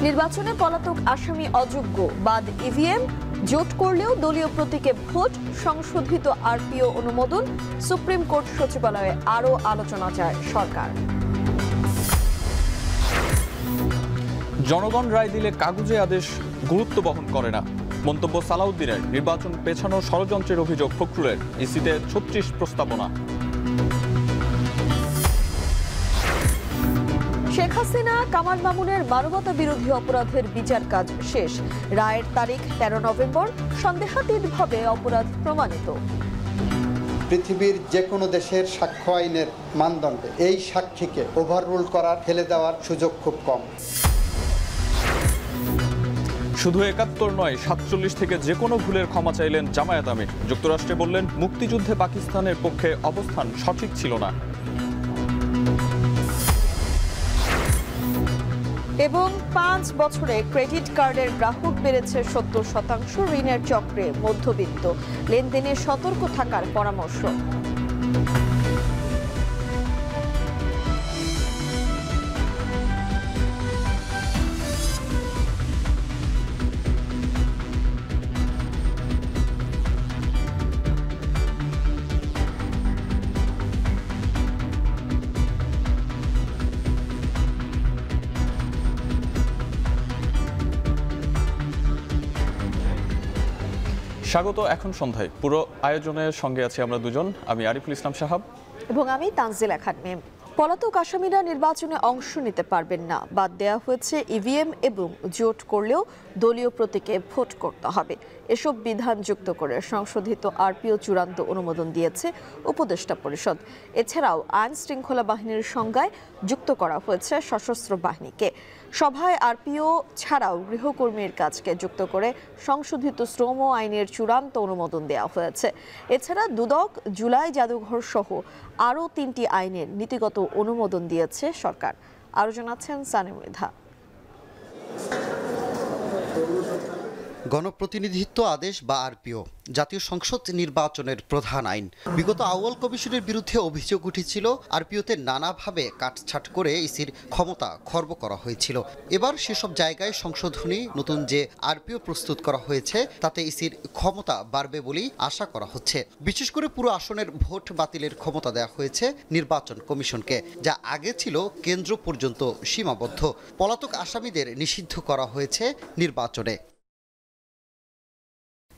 নির্বাচনে পলাতক আসামি অযোগ্য, বাদ ইভিএম, জোট করলেও দলীয় প্রতীকে ভোট, সংশোধিত আরপিও অনুমোদন, সুপ্রিম কোর্ট সচিবালয়ে আরও আলোচনা চায় সরকার। জনগণ রায় দিলে কাগজে আদেশ গুরুত্ব বহন করে না, মন্তব্য সালাউদ্দিনের। নির্বাচন পেছানোর ষড়যন্ত্রের অভিযোগ ফখরুলের। ইসিতে ৩৬ প্রস্তাবনা। শেখ হাসিনা, কামাল মামুনের মানবতা বিরোধী অপরাধের বিচার কাজ শেষ। রায়ের তারিখ ১৩ নভেম্বর। সন্দেহাতীতভাবে অপরাধ প্রমাণিত। পৃথিবীর যে কোনো দেশের সাক্ষ্য আইনের মানদণ্ডে এই সাক্ষীকে ওভাররুল করার, ফেলে দেওয়ার সুযোগ খুব কম। শুধু ৭১ নয়, ৪৭ থেকে যে কোনো ভুলের ক্ষমা চাইলেন জামায়াত আমির। যুক্তরাষ্ট্রে বললেন, মুক্তিযুদ্ধে পাকিস্তানের পক্ষে অবস্থান সঠিক ছিল না। এবং ৫ বছরে ক্রেডিট কার্ডের গ্রাহক বেড়েছে ৭০%। ঋণের চক্রে মধ্যবিত্ত, লেনদেনে সতর্ক থাকার পরামর্শ। স্বাগত এখন সন্ধ্যায়। পুরো আয়োজনের সঙ্গে আছি আমরা দুজন, আমি আরিফুল ইসলাম সাহাব এবং আমি তানজিলা খানম। পলাতক আসামিরা নির্বাচনে অংশ নিতে পারবেন না, বাদ দেওয়া হয়েছে ইভিএম এবং জোট করলেও দলীয় প্রতীকে ভোট করতে হবে। এসব বিধান যুক্ত করে সংশোধিত আরপিও চূড়ান্ত অনুমোদন দিয়েছে উপদেষ্টা পরিষদ। এছাড়াও আইন শৃঙ্খলা বাহিনীর সংজ্ঞায় যুক্ত করা হয়েছে সশস্ত্র বাহিনীকে। সভায় আরপিও ছাড়াও গৃহকর্মীর কাজকে যুক্ত করে সংশোধিত শ্রম আইনের চূড়ান্ত অনুমোদন দেওয়া হয়েছে। এছাড়া দুদক, জুলাই জাদুঘর সহ আরও ৩টি আইনের নীতিগত অনুমোদন দিয়েছে সরকার। আরও জানাচ্ছেন সানিম মৃধা। গণপ্রতিনিধিত্ব আদেশ বা আরপিও জাতীয় সংসদ নির্বাচনের প্রধান আইন। বিগত আউয়াল কমিশনের বিরুদ্ধে অভিযোগ উঠেছিল, আরপিওতে নানাভাবে কাটছাট করে ইসির ক্ষমতা খর্ব করা হয়েছিল। এবার সেসব জায়গায় সংশোধনী, নতুন যে আরপিও প্রস্তুত করা হয়েছে তাতে ইসির ক্ষমতা বাড়বে বলেই আশা করা হচ্ছে। বিশেষ করে পুরো আসনের ভোট বাতিলের ক্ষমতা দেওয়া হয়েছে নির্বাচন কমিশনকে, যা আগে ছিল কেন্দ্র পর্যন্ত সীমাবদ্ধ। পলাতক আসামিদের নিষিদ্ধ করা হয়েছে নির্বাচনে।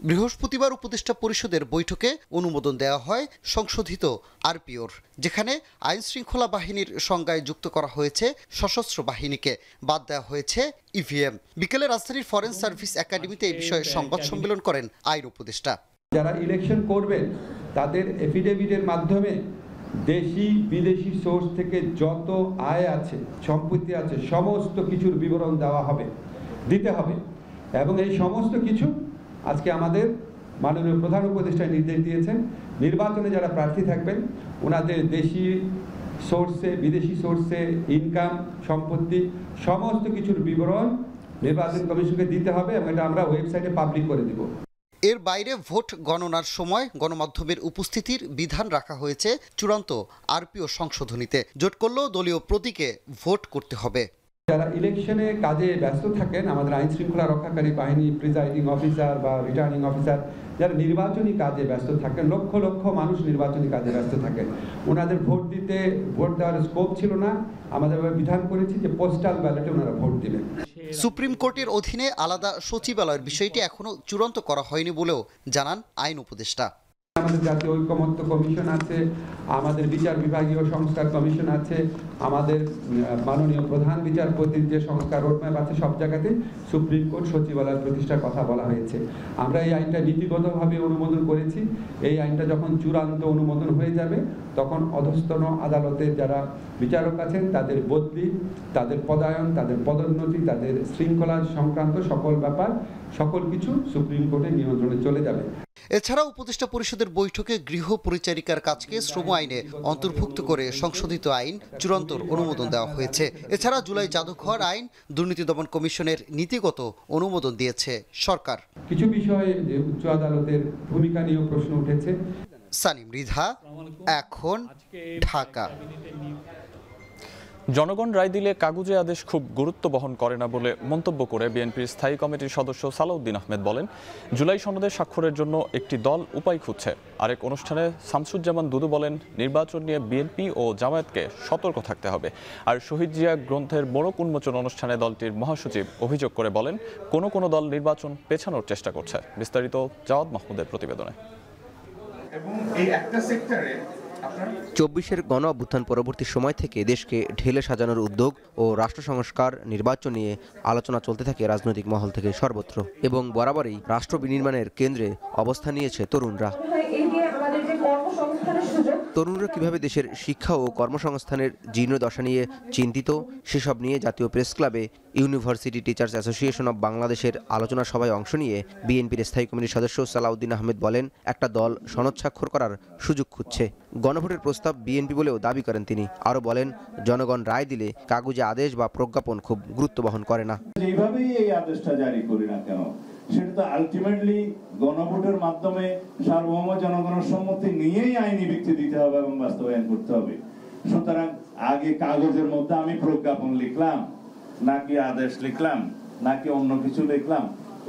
বৃহস্পতিবার উপদেষ্টা পরিষদের বৈঠকে অনুমোদন দেওয়া হয় সংশোধিত আরপিওর, যেখানে আইন শৃঙ্খলা বাহিনীর সংজ্ঞায় যুক্ত করা হয়েছে সশস্ত্র বাহিনীকে, বাদ দেওয়া হয়েছে ইভিএম। বিকেলে রাজধানীর ফরেন সার্ভিস একাডেমিতে এই বিষয়ে সংবাদ সম্মেলন করেন আইন উপদেষ্টা। যারা ইলেকশন করবেন তাদের এফিডেভিটের মাধ্যমে দেশি বিদেশি সোর্স থেকে যত আয় আছে, সম্পত্তি আছে, সমস্ত কিছুর বিবরণ দেওয়া হবে, দিতে হবে। এবং এই সমস্ত কিছু আজকে আমাদের মাননীয় প্রধান উপদেষ্টা নির্দেশ দিয়েছেন, নির্বাচনে যারা প্রার্থী থাকবেন ওনাদের দেশি সোর্সে, বিদেশি সোর্সে ইনকাম, সম্পত্তি সমস্ত কিছুর বিবরণ নির্বাচন কমিশনকে দিতে হবে এবং এটা আমরা ওয়েবসাইটে পাবলিক করে দিব। এর বাইরে ভোট গণনার সময় গণমাধ্যমের উপস্থিতির বিধান রাখা হয়েছে চূড়ান্ত আরপিও সংশোধনীতে। জোট করলেও দলীয় প্রতীকে ভোট করতে হবে। যারা ইলেকশনে কাজে ব্যস্ত থাকেন, আমাদের আইন শৃঙ্খলা রক্ষাকারী বাহিনী, প্রিজাইডিং অফিসার বা রিটার্নিং অফিসার, যারা নির্বাচনী কাজে ব্যস্ত থাকেন, লক্ষ লক্ষ মানুষ নির্বাচনী কাজে ব্যস্ত থাকেন, ওনাদের ভোট দেওয়ার স্কোপ ছিল না। আমাদের বিধান করেছি যে পোস্টাল ব্যালটে ওনারা ভোট দিবেন। সুপ্রিম কোর্টের অধীনে আলাদা সচিবালয়ের বিষয়টি এখনো চূড়ান্ত করা হয়নি বলেও জানান আইন উপদেষ্টা। আমাদের জাতীয় ঐক্যমত্য কমিশন আছে, আমাদের বিচার বিভাগীয় সংস্কার কমিশন আছে, আমাদের মাননীয় প্রধান বিচারপতির যে সংস্কার রোডম্যাপ আছে, সব জায়গাতে সুপ্রিম কোর্ট সচিবালয় প্রতিষ্ঠার কথা বলা হয়েছে। আমরা এই আইনটা নীতিগতভাবে অনুমোদন করেছি। এই আইনটা যখন চূড়ান্ত অনুমোদন হয়ে যাবে তখন অধস্তন আদালতের যারা বিচারক আছেন তাদের বদলি, তাদের পদায়ন, তাদের পদোন্নতি, তাদের শৃঙ্খলা সংক্রান্ত সকল ব্যাপার, সকল কিছু সুপ্রিম কোর্টের নিয়ন্ত্রণে চলে যাবে। এছাড়া উপদেষ্টা পরিষদের বৈঠকে গৃহ পরিচারিকার কাজকে শ্রম আইনে অন্তর্ভুক্ত করে সংশোধিত আইন চূড়ান্ত অনুমোদন দেওয়া হয়েছে। এছাড়া জুলাই জাদুঘর আইন, দুর্নীতি দমন কমিশনের নীতিগত অনুমোদন দিয়েছে সরকার। কিছু বিষয়ে যে উচ্চ আদালতের ভূমিকা নিয়েও প্রশ্ন উঠেছে। সানিম মৃধা, এখন ঢাকা। জনগণ রায় দিলে কাগুজে আদেশ খুব গুরুত্ব বহন করে না বলে মন্তব্য করে বিএনপির স্থায়ী কমিটির সদস্য সালাউদ্দিন আহমেদ বলেন, জুলাই সনদে স্বাক্ষরের জন্য একটি দল উপায় খুঁজছে। আরেক অনুষ্ঠানে শামসুজ্জামান দুদু বলেন, নির্বাচন নিয়ে বিএনপি ও জামায়াতকে সতর্ক থাকতে হবে। আর শহীদ জিয়া গ্রন্থের মোড়ক উন্মোচন অনুষ্ঠানে দলটির মহাসচিব অভিযোগ করে বলেন, কোনো দল নির্বাচন পেছানোর চেষ্টা করছে। বিস্তারিত জাওয়াদ মাহমুদের প্রতিবেদনে। এবং এই একটা সেক্টরে ২৪-এর গণ অভ্যুত্থান পরবর্তী সময় থেকে দেশকে ঢেলে সাজানোর উদ্যোগ ও রাষ্ট্র সংস্কার নির্বাচন নিয়ে আলোচনা চলতে থাকে রাজনৈতিক মহল থেকে সর্বত্র, এবং বরাবরই রাষ্ট্র বিনির্মাণের কেন্দ্রে অবস্থান নিয়েছে তরুণরা। তরুণরা কিভাবে দেশের শিক্ষা ও কর্মসংস্থানের জীর্ণ দশা নিয়ে চিন্তিত, সেসব নিয়ে জাতীয় প্রেস ক্লাবে ইউনিভার্সিটি টিচার্স অ্যাসোসিয়েশন অব বাংলাদেশের আলোচনা সভায় অংশ নিয়ে বিএনপির স্থায়ী কমিটির সদস্য সালাউদ্দিন আহমেদ বলেন, একটা দল সনদ স্বাক্ষর করার সুযোগ খুঁজছে। গণভোটের প্রস্তাব বিএনপি বলেও দাবি করেন তিনি। আরও বলেন, জনগণ রায় দিলে কাগুজে আদেশ বা প্রজ্ঞাপন খুব গুরুত্ব বহন করে না। যেভাবেই এই আদেশটা জারি করি না কেন, সেটা তো আলটিমেটলি গণভোটের মাধ্যমে সার্বভৌম জনগণের সম্মতি নিয়েই আইনি ভিত্তি দিতে হবে এবং বাস্তবায়ন করতে হবে। সুতরাং আগে কাগজের মধ্যে আমি প্রজ্ঞাপন লিখলাম নাকি আদেশ লিখলাম নাকি অন্য কিছু লিখলাম,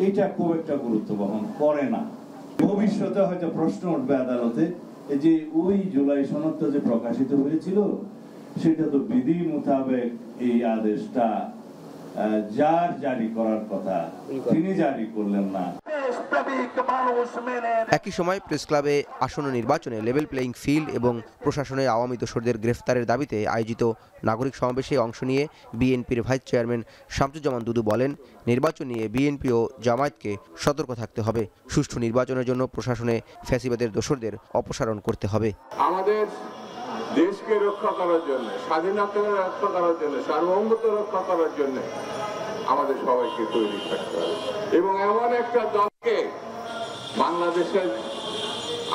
এইটা খুব একটা গুরুত্ব বহন করে না। ভবিষ্যতে হয়তো প্রশ্ন উঠবে আদালতে যে ওই জুলাই সনদটা যে প্রকাশিত হয়েছিল সেটা তো বিধি মোতাবেক এই আদেশটা যার জারি করার কথা তিনি জারি করলেন না। একই সময় প্রেস ক্লাবে আসন্ন নির্বাচনে লেভেল প্লেইং ফিল্ড এবং প্রশাসনে আওয়ামী দোসরদের গ্রেফতারের দাবিতে আয়োজিত নাগরিক সমাবেশে অংশ নিয়ে বিএনপির ভাইস চেয়ারম্যান শামসুজ্জামান দুদু বলেন, নির্বাচন নিয়ে বিএনপি ও জামায়াতকে সতর্ক থাকতে হবে। সুষ্ঠু নির্বাচনের জন্য প্রশাসনে ফ্যাসিবাদের দোসরদের অপসারণ করতে হবে। আমাদের দেশকে রক্ষা করার জন্য, স্বাধীনতা রক্ষা করার জন্য, সার্বভৌমত্ব রক্ষা করার জন্য আমাদের সবাইকে তৈরি থাকতে হবে এবং এমন একটা দলকে বাংলাদেশের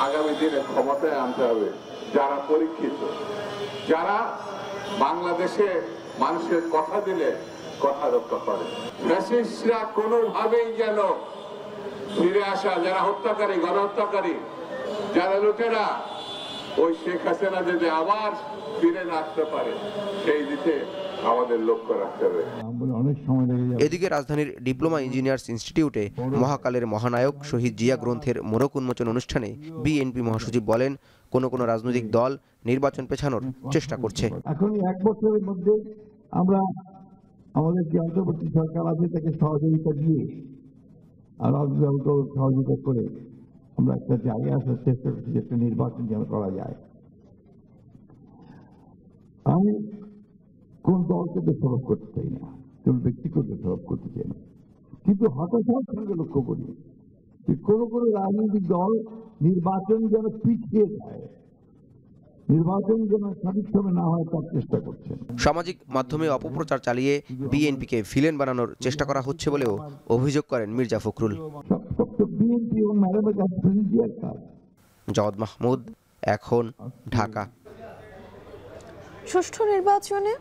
আগামী দিনে ক্ষমতায় আনতে হবে যারা পরীক্ষিত, যারা বাংলাদেশে মানুষের কথা দিলে কথা রক্ষা করে। ফ্যাসিস্টরা কোনোভাবেই যেন ফিরে আসা, যারা হত্যাকারী, গণহত্যাকারী, যারা লুটেরা, ওই শেখ হাসিনা যদি আবার ফিরে না আসতে পারে সেই দিকে আমাদের লক্ষ্য রাখতে হবে। এদিকে রাজধানীর ডিপ্লোমা ইঞ্জিনিয়ার্স ইনস্টিটিউটে মহাকালের মহানায়ক শহীদ জিয়া গ্রন্থের মোড়ক উন্মোচন অনুষ্ঠানে বিএনপি মহাসচিব বলেন, কোনো রাজনৈতিক দল নির্বাচন পেছানোর চেষ্টা করছে। এখন 1 বছরের মধ্যে আমরা আমাদের যে অন্তর্বর্তী সরকার আছে তাকে সহযোগিতা দিয়ে আর সহযোগিতা করে আমরা একটা জায়গায় আসার চেষ্টা করছি, একটা নির্বাচন যেন করা যায়। আমি কোন দলকে দোষারোপ করতে চাই না, কোন ব্যক্তিকে দোষারোপ করতে চাই না, কিন্তু হতাশার সঙ্গে লক্ষ্য করি যে কোনো রাজনৈতিক দল নির্বাচন যেন পিছিয়ে যায়, নির্বাচন যেন সঠিকভাবে না হয় তার চেষ্টা করছেন। সামাজিক মাধ্যমে অপপ্রচার চালিয়ে বিএনপিকে ভিলেন বানানোর চেষ্টা করা হচ্ছে বলেও অভিযোগ করেন মির্জা ফখরুল। জাওয়াদ মাহমুদ, এখন, ঢাকা। সুষ্ঠু নির্বাচনে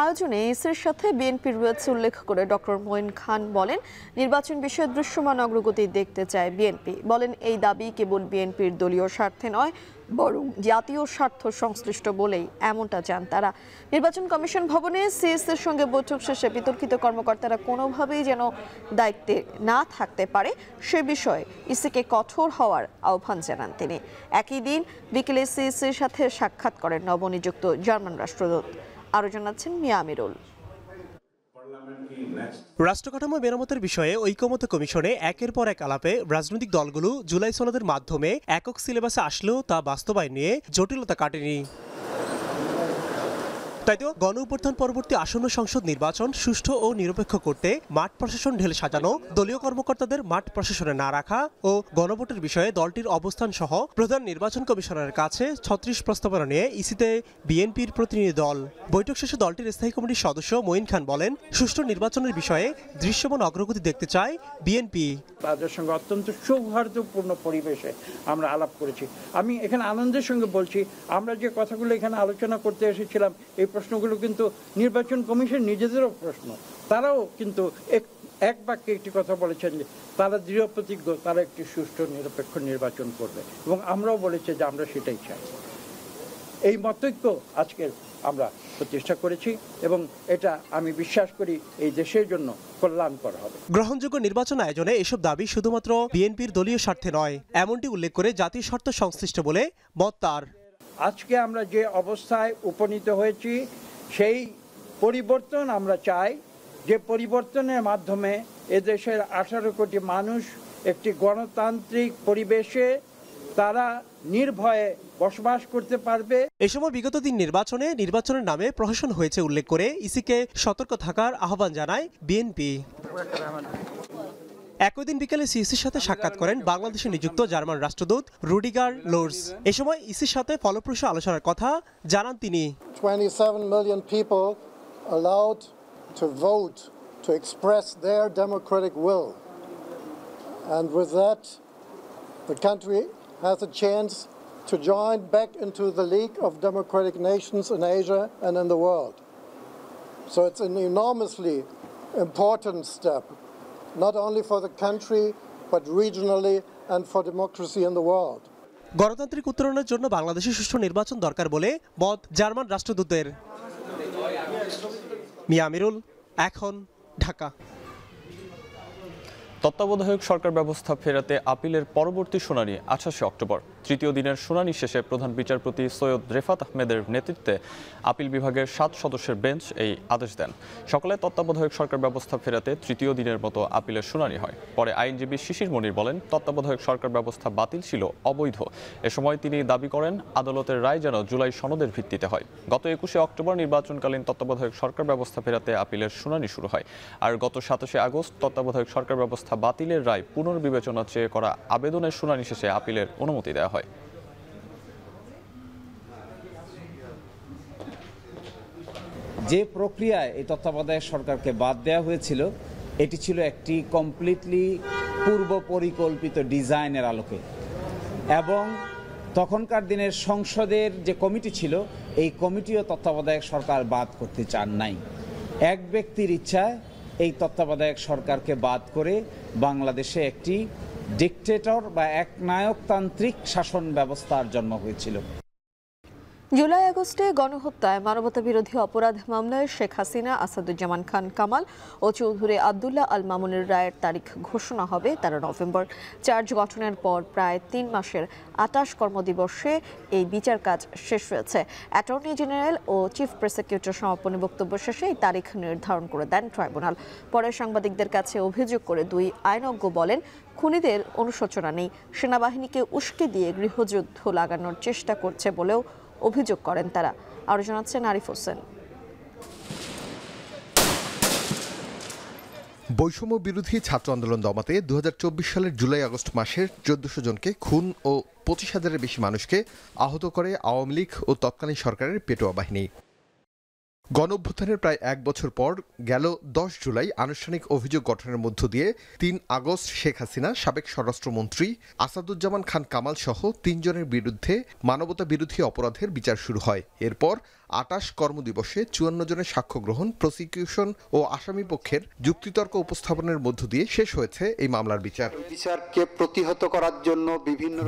আয়োজনে ইসির সাথে বিএনপির রয়েছে উল্লেখ করে ডক্টর মঈন খান বলেন, নির্বাচন বিষয়ে দৃশ্যমান অগ্রগতি দেখতে চায় বিএনপি। বলেন, এই দাবি কেবল বিএনপির দলীয় স্বার্থে নয়, বরং জাতীয় স্বার্থ সংশ্লিষ্ট বলেই এমনটা চান তারা। নির্বাচন কমিশন ভবনে সিএসের সঙ্গে বৈঠক শেষে বিতর্কিত কর্মকর্তারা কোনোভাবেই যেন দায়িত্বে না থাকতে পারে সে বিষয়ে ইসিকে কঠোর হওয়ার আহ্বান জানান তিনি। একই দিন বিকেলে সিএসের সাথে সাক্ষাৎ করেন নবনিযুক্ত জার্মান রাষ্ট্রদূত। আরও জানাচ্ছেন মিয়া আমিরুল। রাষ্ট্রকাঠামো মেরামতের বিষয়ে ঐকমত্য কমিশনে একের পর এক আলাপে রাজনৈতিক দলগুলো জুলাই সনদের মাধ্যমে একক সিলেবাসে আসলেও তা বাস্তবায়ন নিয়ে জটিলতা কাটেনি। তাই তো গণ অভ্যুত্থান পরবর্তী আসন্ন সংসদ নির্বাচন সুষ্ঠু ও নিরপেক্ষ করতে মাঠ প্রশাসন ঢেলে সাজানো, দলীয় কর্মকর্তাদের মাঠ প্রশাসনে না রাখা ও গণভোটের বিষয়ে দলটির অবস্থান সহ প্রধান নির্বাচন কমিশনারের কাছে 36 প্রস্তাবনা নিয়ে ইসিতে বিএনপির প্রতিনিধি দল। বৈঠক শেষে দলটির স্থায়ী কমিটির সদস্য মঈন খান বলেন, সুষ্ঠু নির্বাচনের বিষয়ে দৃশ্যমান অগ্রগতি দেখতে চায় বিএনপি। তাদের সঙ্গে অত্যন্ত সৌহার্দ্যপূর্ণ পরিবেশে আমরা আলাপ করেছি। আমি এখানে আনন্দের সঙ্গে বলছি, আমরা যে কথাগুলো এখানে আলোচনা করতে এসেছিলাম এই প্রশ্নগুলো কিন্তু নির্বাচন কমিশন নিজেদেরও প্রশ্ন। তারাও কিন্তু এক বাক্যে একটি কথা বলেছেন যে তারা দৃঢ় প্রতিজ্ঞ, তারা একটি সুষ্ঠু নিরপেক্ষ নির্বাচন করবে এবং আমরাও বলেছি যে আমরা সেটাই চাই। এই মতৈক্য আজকের আমরা প্রতিষ্ঠা করেছি এবং এটা আমি বিশ্বাস করি এই দেশের জন্য কল্যাণকর হবে। গ্রহণযোগ্য নির্বাচন আয়োজনে এসব দাবি শুধুমাত্র বিএনপির দলীয় স্বার্থে নয়, এমনটি উল্লেখ করে জাতীয় স্বার্থ সংশ্লিষ্ট বলে মত তার। আজকে আমরা যে অবস্থায় উপনীত হয়েছি সেই পরিবর্তন আমরা চাই, যে পরিবর্তনের মাধ্যমে এদেশের 18 কোটি মানুষ একটি গণতান্ত্রিক পরিবেশে তারা নির্ভয়ে বসবাস করতে পারবে। এ সময় বিগত দিন নির্বাচনের নামে প্রহসন হয়েছে উল্লেখ করে ইসিকে সতর্ক থাকার আহ্বান জানায় বিএনপি। একই দিন বিকেলে সিইসির সাথে সাক্ষাৎ করেন বাংলাদেশে নিযুক্ত জার্মান রাষ্ট্রদূত রুডিগার লোর্স। এ সময় ইসির সাথে ফলপ্রসূ আলোচনার কথা জানান তিনি। 27 million people allowed to vote, to express their democratic will. And with that, the country has a chance to join back into the League of Democratic Nations in Asia and in the world. So it's an enormously important step, not only for the country, but regionally and for democracy in the world. গণতান্ত্রিক উত্তরণের জন্য বাংলাদেশে সুষ্ঠু নির্বাচন দরকার বলে মত German রাষ্ট্রদূতের। মিয়া আমিরুল, এখন, ঢাকা। তত্ত্বাবধায়ক সরকার ব্যবস্থা ফেরাতে আপিলের পরবর্তী শুনানি 28 অক্টোবর। তৃতীয় দিনের শুনানি শেষে প্রধান বিচারপতি সৈয়দ রেফাত আহমেদের নেতৃত্বে আপিল বিভাগের 7 সদস্যের বেঞ্চ এই আদেশ দেন। সকালে তত্ত্বাবধায়ক সরকার ব্যবস্থা ফেরাতে তৃতীয় দিনের মতো আপিলের শুনানি হয়। পরে আইনজীবী শিশির মনির বলেন, তত্ত্বাবধায়ক সরকার ব্যবস্থা বাতিল ছিল, অবৈধ। এ সময় তিনি দাবি করেন আদালতের রায় যেন জুলাই সনদের ভিত্তিতে হয়। গত 21 অক্টোবর নির্বাচনকালীন তত্ত্বাবধায়ক সরকার ব্যবস্থা ফেরাতে আপিলের শুনানি শুরু হয়। আর গত 27 আগস্ট তত্ত্বাবধায়ক সরকার ব্যবস্থা বাতিলের রায় পুনর্বিবেচনা চেয়ে করা আবেদনের শুনানি শেষে আপিলের অনুমতি দেওয়া হয়। যে প্রক্রিয়ায় এই তত্ত্বাবধায়ক সরকারকে বাদ দেওয়া হয়েছিল, এটি ছিল একটি কমপ্লিটলি পূর্ব পরিকল্পিত ডিজাইনের আলোকে, এবং তখনকার দিনের সংসদের যে কমিটি ছিল, এই কমিটিও তত্ত্বাবধায়ক সরকার বাদ করতে চান নাই। এক ব্যক্তির ইচ্ছায় এই তত্ত্বাবধায়ক সরকারকে বাদ করে বাংলাদেশে একটি ডিকটেটর বা একনায়কতান্ত্রিক শাসন ব্যবস্থার জন্ম হয়েছিল। জুলাই আগস্টে গণহত্যায় মানবতাবিরোধী অপরাধ মামলায় শেখ হাসিনা, আসাদুজ্জামান খান কামাল ও চৌধুরী আবদুল্লাহ আল মামুনের রায়ের তারিখ ঘোষণা হবে 13 নভেম্বর। চার্জ গঠনের পর প্রায় 3 মাসের 28 কর্মদিবসে এই বিচার কাজ শেষ হয়েছে। অ্যাটর্নি জেনারেল ও চিফ প্রসিকিউটর সমাপনী বক্তব্য শেষে এই তারিখ নির্ধারণ করে দেন ট্রাইব্যুনাল। পরে সাংবাদিকদের কাছে অভিযোগ করে 2 আইনজ্ঞ বলেন, খুনিদের অনুশোচনা নেই, সেনাবাহিনীকে উস্কে দিয়ে গৃহযুদ্ধ লাগানোর চেষ্টা করছে বলেও অভিযোগ করেন তারা। আরো জানাচ্ছেন আরিফ হোসেন। বৈষম্য বিরোধী ছাত্র আন্দোলন দমাতে 2024 সালের জুলাই আগস্ট মাসের 1400 জনকে খুন ও 25,000-এর বেশি মানুষকে আহত করে আওয়ামী লীগ ও তৎকালীন সরকারের পেটোয়া বাহিনী। গণঅভ্যুত্থানের প্রায় 1 বছর পর গেল 10 জুলাই আনুষ্ঠানিক অভিযোগ গঠনের মধ্য দিয়ে 3 আগস্ট শেখ হাসিনা, সাবেক স্বরাষ্ট্রমন্ত্রী আসাদুজ্জামান খান কামাল সহ 3 জনের বিরুদ্ধে মানবতা বিরোধী অপরাধের বিচার শুরু হয়। এরপর 28 কর্মদিবসে 54 জনের সাক্ষ্য গ্রহণ, প্রসিকিউশন ও আসামি পক্ষের যুক্তিতর্ক উপস্থাপনের মধ্য দিয়ে শেষ হয়েছে এই মামলার বিচারকে প্রতিহত করার জন্য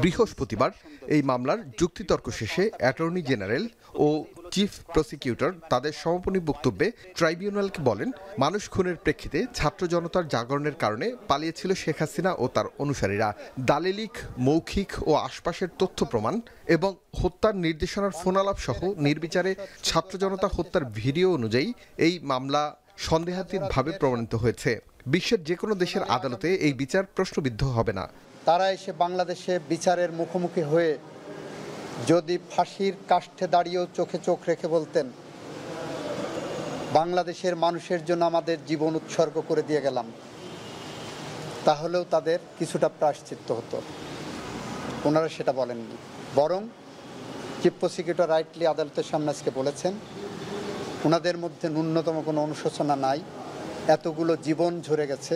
বৃহস্পতিবার এই মামলার যুক্তিতর্ক শেষে অ্যাটর্নি জেনারেল ও চিফ প্রসিকিউটর তাদের সমাপনী বক্তব্যে ট্রাইব্যুনালকে বলেন, মানুষ খুনের প্রেক্ষিতে ছাত্র জনতার জাগরণের কারণে পালিয়েছিল শেখ হাসিনা ও তার অনুসারীরা। দালিলিক, মৌখিক ও আশপাশের তথ্য প্রমাণ এবং হত্যার নির্দেশনার ফোনালাপ সহ নির্বিচারে ছাত্র জনতা হত্যার ভিডিও অনুযায়ী এই মামলা সন্দেহাতীতভাবে প্রমাণিত হয়েছে। বিশ্বের যে কোনো দেশের আদালতে এই বিচার প্রশ্নবিদ্ধ হবে না। তারা এসে বাংলাদেশে বিচারের মুখোমুখি হয়ে যদি ফাঁসির কাষ্ঠে দাঁড়িয়েও চোখে চোখ রেখে বলতেন, বাংলাদেশের মানুষের জন্য আমাদের জীবন উৎসর্গ করে দিয়ে গেলাম, তাহলেও তাদের কিছুটা প্রায়শ্চিত্ত হতো। ওনারা সেটা বলেননি, বরং চিফ প্রসিকিউটর রাইটলি আদালতের সামনে আজকে বলেছেন ওনাদের মধ্যে ন্যূনতম কোনো অনুশোচনা নাই। এতগুলো জীবন ঝরে গেছে,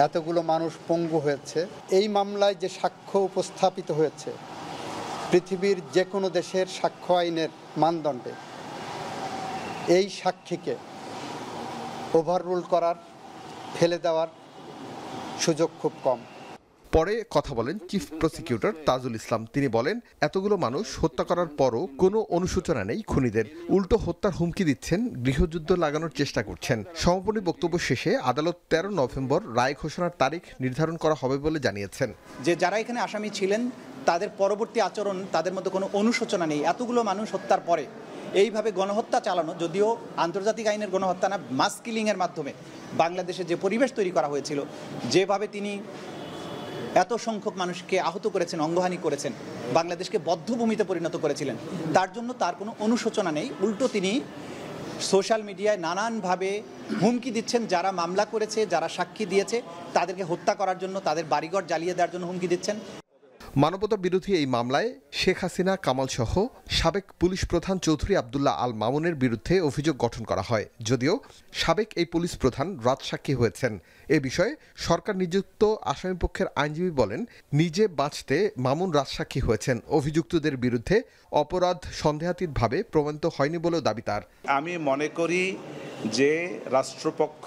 এতগুলো মানুষ পঙ্গু হয়েছে। এই মামলায় যে সাক্ষ্য উপস্থাপিত হয়েছে পৃথিবীর যে কোনো দেশের সাক্ষ্য আইনের মানদণ্ডে, এই সাক্ষীকে ওভাররুল করার, ফেলে দেওয়ার সুযোগ খুব কম। পরে কথা বলেন চিফ প্রসিকিউটর তাজুল ইসলাম। তিনি বলেন, এতগুলো মানুষ হত্যা করার পরও কোনো অনুশোচনা নেই খুনিদের, উল্টো হত্যার হুমকি দিচ্ছেন, গৃহযুদ্ধ লাগানোর চেষ্টা করছেন। সমাপনী বক্তব্য শেষে আদালত 13 নভেম্বর রায় ঘোষণার তারিখ নির্ধারণ করা হবে বলে জানিয়েছেন। যে যারা এখানে আসামি ছিলেন তাদের পরবর্তী আচরণ, তাদের মধ্যে কোনো অনুশোচনা নেই। এতগুলো মানুষ হত্যার পরে এইভাবে গণহত্যা চালানো, যদিও আন্তর্জাতিক আইনের গণহত্যা না, মাস কিলিংয়ের মাধ্যমে বাংলাদেশে যে পরিবেশ তৈরি করা হয়েছিল, যেভাবে তিনি এত সংখ্যক মানুষকে আহত করেছেন, অঙ্গহানি করেছেন, বাংলাদেশকে বদ্ধভূমিতে পরিণত করেছিলেন, তার জন্য তার কোনো অনুশোচনা নেই। উল্টো তিনি সোশ্যাল মিডিয়ায় নানানভাবে হুমকি দিচ্ছেন, যারা মামলা করেছে, যারা সাক্ষী দিয়েছে, তাদেরকে হত্যা করার জন্য, তাদের বাড়িঘর জ্বালিয়ে দেওয়ার জন্য হুমকি দিচ্ছেন। মানবতা বিরোধী এই মামলায় শেখ হাসিনা, কামাল সহ সাবেক পুলিশ প্রধান চৌধুরী আবদুল্লাহ আল মামুনের বিরুদ্ধে অভিযোগ গঠন করা হয়। যদিও সাবেক এই পুলিশ প্রধান রাজসাক্ষী হয়েছেন। এ বিষয়ে সরকার নিযুক্ত আসামিপক্ষের আইনজীবী বলেন, নিজে বাঁচতে মামুন রাজসাক্ষী হয়েছেন। অভিযুক্তদের বিরুদ্ধে অপরাধ সন্দেহাতীতভাবে প্রমাণিত হয়নি বলেও দাবি তার। আমি মনে করি যে রাষ্ট্রপক্ষ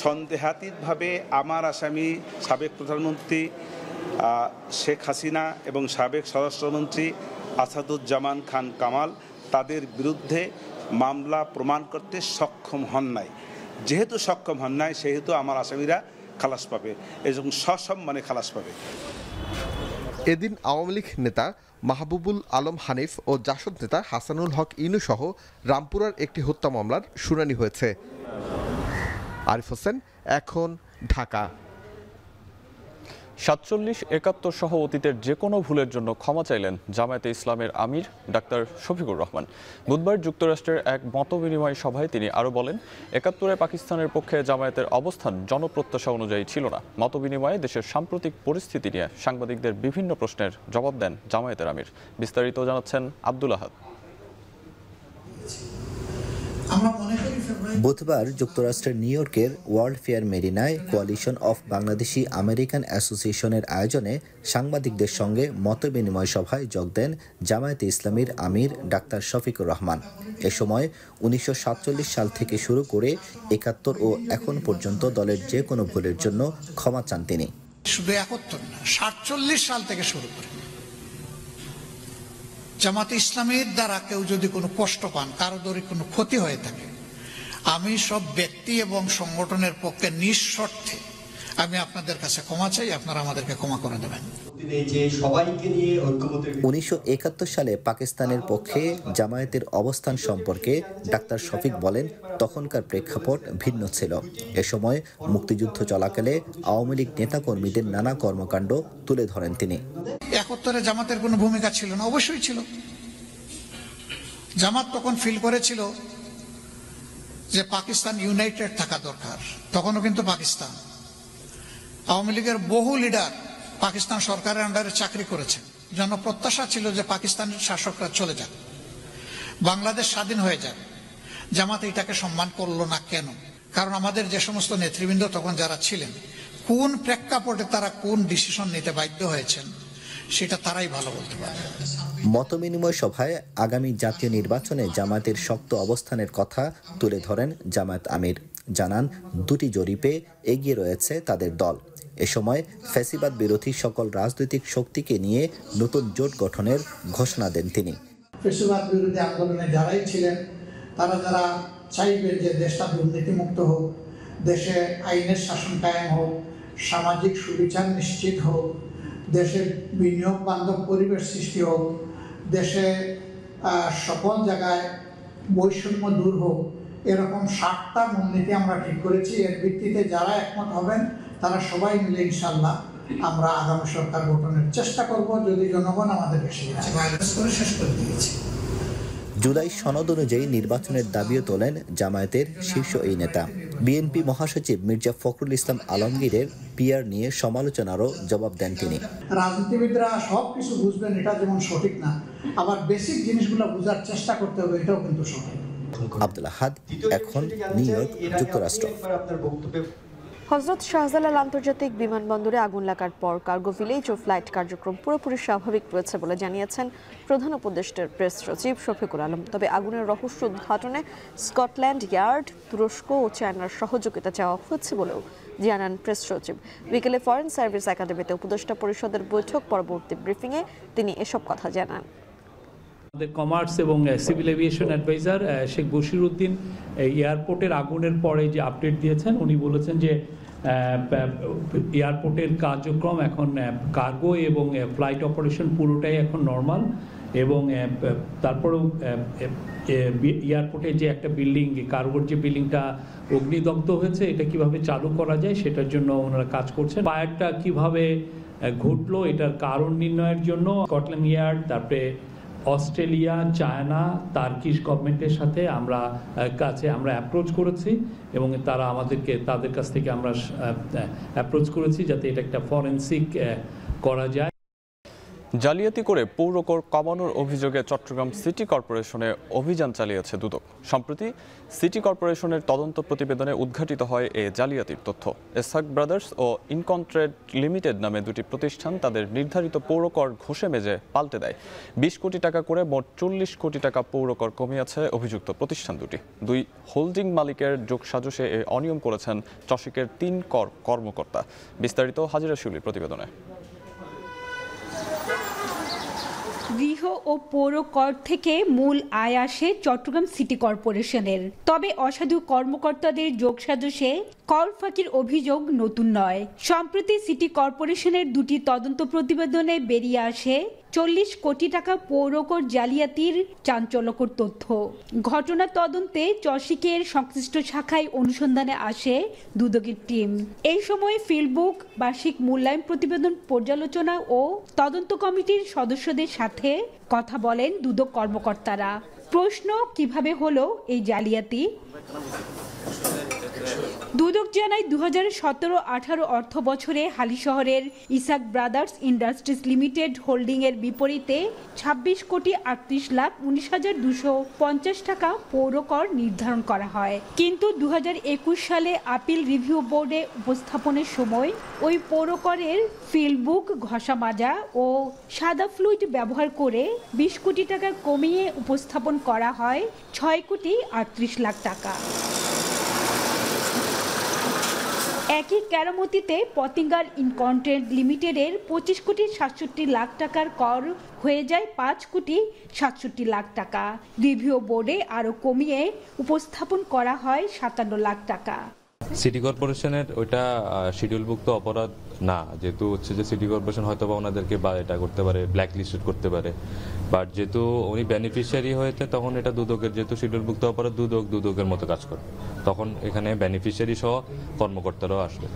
সন্দেহাতীতভাবে আমার আসামি সাবেক প্রধানমন্ত্রী শেখ হাসিনা এবং সাবেক স্বরাষ্ট্রমন্ত্রী আসাদুজ্জামান খান কামাল, তাদের বিরুদ্ধে মামলা প্রমাণ করতে সক্ষম হন নাই। যেহেতু সক্ষম হন নাই, সেহেতু আমার আসামিরা খালাস পাবে এবং সসম্মানে খালাস পাবে। এদিন আওয়ামী লীগ নেতা মাহবুবুল আলম হানিফ ও জাসদ নেতা হাসানুল হক ইনু সহ রামপুরার একটি হত্যা মামলার শুনানি হয়েছে। আরিফ হোসেন, এখন, ঢাকা। 47, 71 সহ অতীতের যে কোনো ভুলের জন্য ক্ষমা চাইলেন জামায়াতে ইসলামের আমির ডাক্তার শফিকুর রহমান। বুধবার যুক্তরাষ্ট্রের এক মতবিনিময় সভায় তিনি আরও বলেন, 71-এ পাকিস্তানের পক্ষে জামায়াতের অবস্থান জনপ্রত্যাশা অনুযায়ী ছিল না। মতবিনিময়ে দেশের সাম্প্রতিক পরিস্থিতি নিয়ে সাংবাদিকদের বিভিন্ন প্রশ্নের জবাব দেন জামায়াতের আমির। বিস্তারিত জানাচ্ছেন আব্দুল আহাদ। বুধবার যুক্তরাষ্ট্রের নিউ ইয়র্কের ওয়ার্ল্ড ফেয়ার মেরিনায় কোয়ালিশন অফ বাংলাদেশি আমেরিকান অ্যাসোসিয়েশনের আয়োজনে সাংবাদিকদের সঙ্গে মতবিনিময় সভায় যোগ দেন জামায়াতে ইসলামীর আমির ডাক্তার শফিকুর রহমান। এ সময় 1947 সাল থেকে শুরু করে 71 ও এখন পর্যন্ত দলের যে কোনো ভুলের জন্য ক্ষমা চান তিনি। শুধু 71 না, 47 সাল থেকে শুরু করে জামাতে ইসলামের দ্বারা কেউ যদি কোনো কষ্ট পান, কারো দ্বারা কোনো ক্ষতি হয়ে থাকে, আমি সব ব্যক্তি এবং সংগঠনের পক্ষে নিঃশর্তে আমি আপনাদের কাছে ক্ষমা চাই, আপনারা আমাদেরকে ক্ষমা করে দেবেন। 1971 সালে পাকিস্তানের পক্ষে জামায়াতের অবস্থান সম্পর্কে ডাক্তার শফিক বলেন, তখনকার প্রেক্ষাপট ভিন্ন ছিল। এ সময় মুক্তিযুদ্ধ চলাকালে আওয়ামী লীগ নেতাকর্মীদের নানা কর্মকাণ্ড তুলে ধরেন তিনি। 71-এ জামাতের কোনো ভূমিকা ছিল না? অবশ্যই ছিল। জামাত তখন ফিল করেছিল যে পাকিস্তান ইউনাইটেড থাকা দরকার। তখনও কিন্তু পাকিস্তান, আওয়ামী লীগের বহু লিডার পাকিস্তান সরকারের আন্ডারে চাকরি করেছেন। জনপ্রত্যাশা ছিল যে পাকিস্তানের শাসকরা চলে যাক, বাংলাদেশ স্বাধীন হয়ে যাক। জামাত এটাকে সম্মান করলো না কেন? কারণ আমাদের যে সমস্ত নেতৃবৃন্দ তখন যারা ছিলেন, কোন প্রেক্ষাপটে তারা কোন ডিসিশন নিতে বাধ্য হয়েছেন, সেটা তারাই ভালো বলতে পারে। মতবিনিময় সভায় আগামী জাতীয় নির্বাচনে জামায়াতের শক্ত অবস্থানের কথা তুলে ধরেন জামায়াত আমির। জানান, দুটি জরিপে এগিয়ে রয়েছে তাদের দল। এ সময় ফ্যাসিবাদ বিরোধী সকল রাজনৈতিক শক্তিকে নিয়ে নতুন জোট গঠনের ঘোষণা দেন তিনি। ফ্যাসিবাদ বিরোধী আন্দোলনে যারাই ছিলেন, তারা যারা চাইবেন যে দেশটা দুর্নীতিমুক্ত হোক, দেশে আইনের শাসন কায়েম হোক, সামাজিক সুবিচার নিশ্চিত হোক, দেশে বিনিয়োগ বান্ধব পরিবেশ সৃষ্টি হোক, দেশে সকল জায়গায় বৈষম্য দূর হোক, এরকম 7টা মূলনীতি আমরা ঠিক করেছি। এর ভিত্তিতে যারা একমত হবেন তারা সবাই মিলে ইনশাল্লাহ আমরা আগামী সরকার গঠনের চেষ্টা করব, যদি জনগণ আমাদেরকে শেষ করে দিয়েছে। জুলাই সনদ অনুযায়ী নির্বাচনের দাবিও তোলেন জামায়াতের শীর্ষ এই নেতা। বিএনপি মহাসচিব মির্জা ফখরুল ইসলাম আলমগীরের পিআর নিয়ে সমালোচনারও জবাব দেন তিনি। রাজনীতিবিদরা সবকিছু বুঝবেন এটা যেমন সঠিক না, আবার বেসিক জিনিসগুলো বোঝার চেষ্টা করতে হবে, এটাও কিন্তু সঠিক। আব্দুল আহাদ, এখন, নিউ ইয়র্ক, যুক্তরাষ্ট্র। হযরত শাহজালাল আন্তর্জাতিক বিমানবন্দরে আগুন লাগার পর কার্গো ভিলেজ ও ফ্লাইট কার্যক্রম পুরোপুরি স্বাভাবিক রয়েছে বলে জানিয়েছেন প্রধান উপদেষ্টার প্রেস সচিব শফিকুল আলম। তবে আগুনের রহস্য উদ্ঘাটনে স্কটল্যান্ড ইয়ার্ড, তুরস্ক ও চায়নার সহযোগিতা চাওয়া হচ্ছে বলেও জানান প্রেস সচিব। বিকেলে ফরেন সার্ভিস একাডেমিতে উপদেষ্টা পরিষদের বৈঠক পরবর্তী ব্রিফিংয়ে তিনি এসব কথা জানান। আমাদের কমার্স এবং civil aviation adviser Sheikh Bashir Uddin এয়ারপোর্টের আগুনের পরে যে আপডেট দিয়েছেন, উনি বলেছেন যে এয়ারপোর্টের কার্যক্রম এখন কার্গো এবং ফ্লাইট অপারেশন পুরোটাই এখন নর্মাল, এবং তারপরেও এয়ারপোর্টে যে একটা বিল্ডিং, কার্গোর যে বিল্ডিংটা অগ্নিদগ্ধ হয়েছে, এটা কিভাবে চালু করা যায় সেটার জন্য ওনারা কাজ করছেন। ফায়ারটা কিভাবে ঘটলো এটার কারণ নির্ণয়ের জন্য স্কটল্যান্ড ইয়ার্ড, তারপরে অস্ট্রেলিয়া, চায়না, টার্কিশ গভর্নমেন্টের সাথে আমরা অ্যাপ্রোচ করেছি এবং তারা আমাদেরকে তাদের কাছ থেকে আমরা অ্যাপ্রোচ করেছি যাতে এটা একটা ফরেনসিক করা যায়। জালিয়াতি করে পৌর কর কমানোর অভিযোগে চট্টগ্রাম সিটি কর্পোরেশনে অভিযান চালিয়েছে দুদক। সম্প্রতি সিটি কর্পোরেশনের তদন্ত প্রতিবেদনে উদ্ঘাটিত হয় এ জালিয়াতির তথ্য। এসহাক ব্রাদার্স ও ইনকন্ট্রেড লিমিটেড নামে দুটি প্রতিষ্ঠান তাদের নির্ধারিত পৌর কর ঘষে মেজে পাল্টে দেয়। 20 কোটি টাকা করে মোট 40 কোটি টাকা পৌর কর কমিয়েছে অভিযুক্ত প্রতিষ্ঠান দুটি। দুই হোল্ডিং মালিকের যোগসাজশে এ অনিয়ম করেছেন চসিকের 3 কর্মকর্তা। বিস্তারিত হাজিরা শিউলির প্রতিবেদনে। গৃহ ও পৌর কর থেকে মূল আয় আসে চট্টগ্রাম সিটি কর্পোরেশনের। তবে অসাধু কর্মকর্তাদের যোগসাজশে কর ফাঁকির অভিযোগ নতুন নয়। সম্প্রতি সিটি কর্পোরেশনের দুটি তদন্ত প্রতিবেদনে বেরিয়ে আসে 40 কোটি টাকা পৌরকর জালিয়াতির চাঞ্চল্যকর তথ্য। ঘটনা তদন্তে চসিকের সংশ্লিষ্ট শাখায় অনুসন্ধানে আসে দুদকের টিম। এই সময় ফিল্ডবুক, বার্ষিক মূল্যায়ন প্রতিবেদন পর্যালোচনা ও তদন্ত কমিটির সদস্যদের সাথে কথা বলেন দুদক কর্মকর্তারা। প্রশ্ন, কিভাবে হলো এই জালিয়াতি? দুদক জানায় 2017-18 অর্থ বছরে হালিশহরের Isak Brothers Industries Limited holding এর বিপরীতে 26,38,19,250 টাকা পৌর কর নির্ধারণ করা হয়। কিন্তু 2021 সালে আপিল রিভিউ বোর্ডে উপস্থাপনের সময় ওই পৌর করের ফিল্ডবুক ঘষা মাজা ও সাদা ফ্লুইড ব্যবহার করে 20 কোটি টাকা কমিয়ে উপস্থাপন করা হয় 6,38,00,000 টাকা। একই কেরামতিতে পতিঙ্গার ইনকন্ট্রেড লিমিটেডের 25,67,00,000 টাকার কর হয়ে যায় 5,67,00,000 টাকা। রিভিউ বোর্ডে আরও কমিয়ে উপস্থাপন করা হয় 57,00,000 টাকা। সিটি কর্পোরেশনের ওইটা শিডিউলভুক্ত অপরাধ না, যেহেতু হচ্ছে যে সিটি কর্পোরেশন হয়তো বা ওনাদেরকে বা এটা করতে পারে, ব্ল্যাক লিস্টেড করতে পারে, বাট যেহেতু উনি বেনিফিশিয়ারি হয়েছে তখন এটা দুদকের, যেহেতু শিডিউলভুক্ত অপরাধ দুদকের মতো কাজ করে, তখন এখানে বেনিফিশিয়ারি সহ কর্মকর্তারাও আসবে।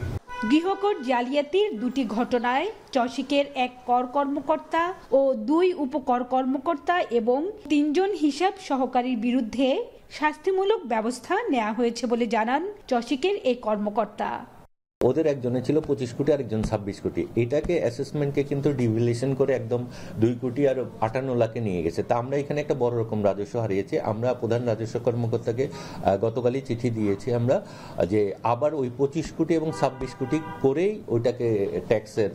গৃহকর জালিয়াতির দুটি ঘটনায় চসিকের 1 কর কর্মকর্তা ও 2 উপকর কর্মকর্তা এবং 3 জন হিসাব সহকারীর বিরুদ্ধে শাস্তিমূলক ব্যবস্থা নেওয়া হয়েছে বলে জানান চসিকের এই কর্মকর্তা। ওদের একজনের ছিল 25 কোটি, আরেকজন 26 কোটি। এটাকে অ্যাসেসমেন্টকে কিন্তু ডিভিলেশন করে একদম 2 কোটি আর 58 লাখে নিয়ে গেছে। তা আমরা এখানে একটা বড় রকম রাজস্ব হারিয়েছি। আমরা প্রধান রাজস্ব কর্মকর্তাকে গতকালই চিঠি দিয়েছি আমরা, যে আবার ওই 25 কোটি এবং 26 কোটি করেই ওইটাকে ট্যাক্সের